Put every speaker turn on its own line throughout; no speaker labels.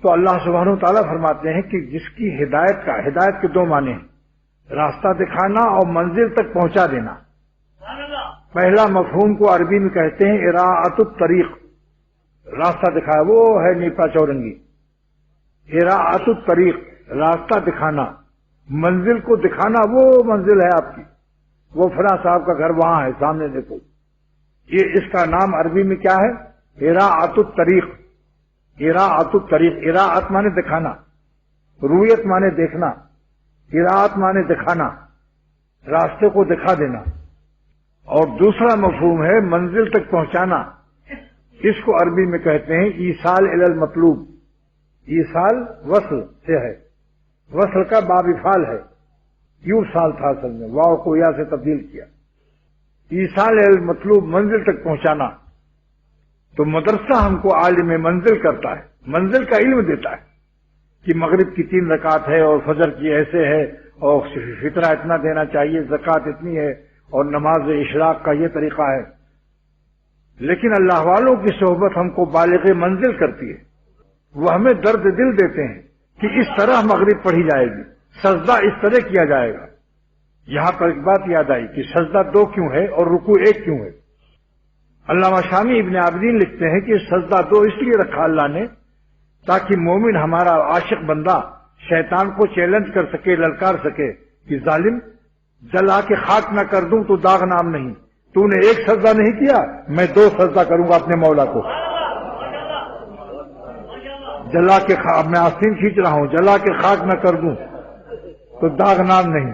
تو اللہ سبحانہ وتعالیٰ فرماتے ہیں کہ جس کی ہدایت کے دو معنی ہیں، راستہ دکھانا اور منزل تک پہنچا دینا۔ پہلا مفہوم کو عربی میں کہتے ہیں اراعۃ الطریق، راستہ دکھایا، وہ ہے نیپا چورنگی۔ اراعۃ الطریق، راستہ دکھانا، منزل کو دکھانا، وہ منزل ہے آپ کی، وہ فلاں صاحب کا گھر وہاں ہے، سامنے دیکھو۔ یہ اس کا نام عربی میں کیا ہے؟ اراعۃ الطریق۔ اراعۃ الطریق، اراعت مانے دکھانا، رویت مانے دیکھنا، اراعت مانے دکھانا، راستے کو دکھا دینا۔ اور دوسرا مفہوم ہے منزل تک پہنچانا، اس کو عربی میں کہتے ہیں ایصال الی المطلوب۔ ایصال وصل سے ہے، وصل کا باب فعل ہے، یوں سال تھا اصل میں، واو کو یا سے تبدیل کیا۔ ایصال الی المطلوب، منزل تک پہنچانا۔ تو مدرسہ ہم کو عالم منزل کرتا ہے، منزل کا علم دیتا ہے کہ مغرب کی 3 رکعت ہے اور فجر کی ایسے ہے اور فطرہ اتنا دینا چاہیے، زکوٰۃ اتنی ہے اور نماز اشراق کا یہ طریقہ ہے۔ لیکن اللہ والوں کی صحبت ہم کو بالغ منزل کرتی ہے، وہ ہمیں درد دل دیتے ہیں کہ اس طرح مغرب پڑھی جائے گی، سجدہ اس طرح کیا جائے گا۔ یہاں پر ایک بات یاد آئی کہ سجدہ 2 کیوں ہے اور رکوع 1 کیوں ہے؟ علامہ شامی ابن عابدین لکھتے ہیں کہ سجدہ 2 اس لیے رکھا اللہ نے تاکہ مومن ہمارا عاشق بندہ شیطان کو چیلنج کر سکے، للکار سکے کہ ظالم جلا کے خاک نہ کر دوں تو داغ نام نہیں، تو نے 1 سجدہ نہیں کیا، میں 2 سجدہ کروں گا اپنے مولا کو۔ جلا کے میں آستین کھینچ رہا ہوں، جلا کے خاک نہ کر دوں تو داغ نام نہیں۔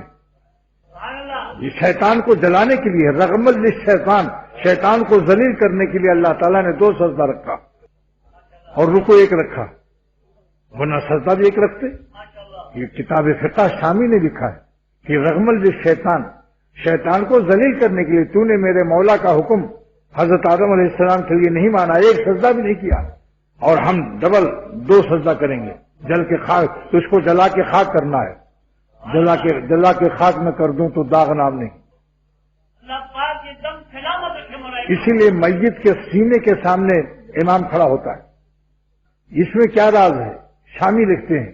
یہ شیطان کو جلانے کے لیے، رغمل للشیطان، شیطان کو ذلیل کرنے کے لیے اللہ تعالیٰ نے 2 سجدہ رکھا اور رکوع 1 رکھا، ورنہ سجدہ بھی 1 رکھتے۔ یہ کتاب فقہ شامی نے لکھا ہے کہ رغمل للشیطان، شیطان کو ذلیل کرنے کے لیے تو نے میرے مولا کا حکم حضرت آدم علیہ السلام کے لیے نہیں مانا، 1 سجدہ بھی نہیں کیا، اور ہم ڈبل 2 سجدہ کریں گے، جل کے خاک، تو اس کو جلا کے خاک کرنا ہے، جلا کے خاک نہ کر دوں تو داغ نام نہیں۔ اسی لیے میت کے سینے کے سامنے امام کھڑا ہوتا ہے۔ اس میں کیا راز ہے؟ شامی لکھتے ہیں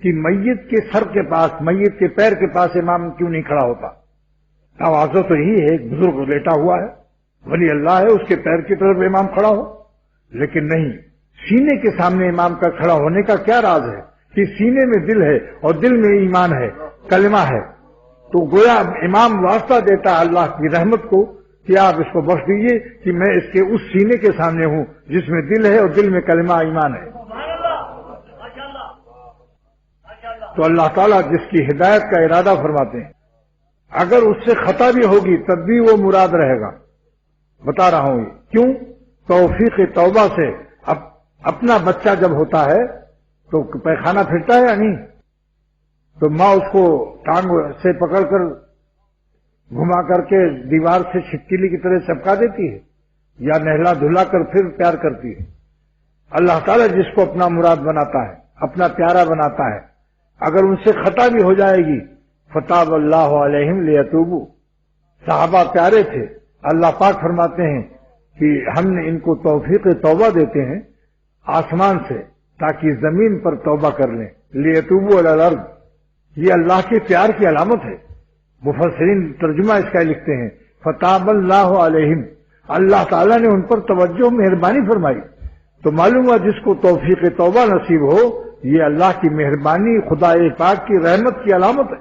کہ میت کے سر کے پاس، میت کے پیر کے پاس امام کیوں نہیں کھڑا ہوتا؟ توازو تو یہی ہے، ایک بزرگ لیٹا ہوا ہے، ولی اللہ ہے، اس کے پیر کی طرف امام کھڑا ہو، لیکن نہیں، سینے کے سامنے امام کا کھڑا ہونے کا کیا راز ہے؟ کہ سینے میں دل ہے اور دل میں ایمان ہے، کلمہ ہے، تو گویا امام واسطہ دیتا ہے اللہ کی رحمت کو کہ آپ اس کو بخش دیجیے کہ میں اس کے اس سینے کے سامنے ہوں جس میں دل ہے اور دل میں کلمہ ایمان ہے۔ تو اللہ تعالیٰ جس کی ہدایت کا ارادہ فرماتے ہیں، اگر اس سے خطا بھی ہوگی تب بھی وہ مراد رہے گا۔ بتا رہا ہوں یہ کیوں؟ توفیق توبہ سے اپنا بچہ جب ہوتا ہے تو پیخانہ پھرتا ہے یا نہیں؟ تو ماں اس کو ٹانگ سے پکڑ کر گھما کر کے دیوار سے چھپکلی کی طرح چپکا دیتی ہے یا نہلا دھلا کر پھر پیار کرتی ہے۔ اللہ تعالیٰ جس کو اپنا مراد بناتا ہے، اپنا پیارا بناتا ہے، اگر ان سے خطا بھی ہو جائے گی فتاب اللہ علیہم لیتوبوا، صحابہ پیارے تھے، اللہ پاک فرماتے ہیں کہ ہم نے ان کو توفیق توبہ دیتے ہیں آسمان سے تاکہ زمین پر توبہ کر لیں، لیتوبوا علی الارض، یہ اللہ کے پیار کی علامت ہے۔ مفسرین ترجمہ اس کا لکھتے ہیں فتاب اللہ علیہم، اللہ تعالیٰ نے ان پر توجہ مہربانی فرمائی، تو معلوم ہوا جس کو توفیق توبہ نصیب ہو یہ اللہ کی مہربانی، خدا پاک کی رحمت کی علامت ہے۔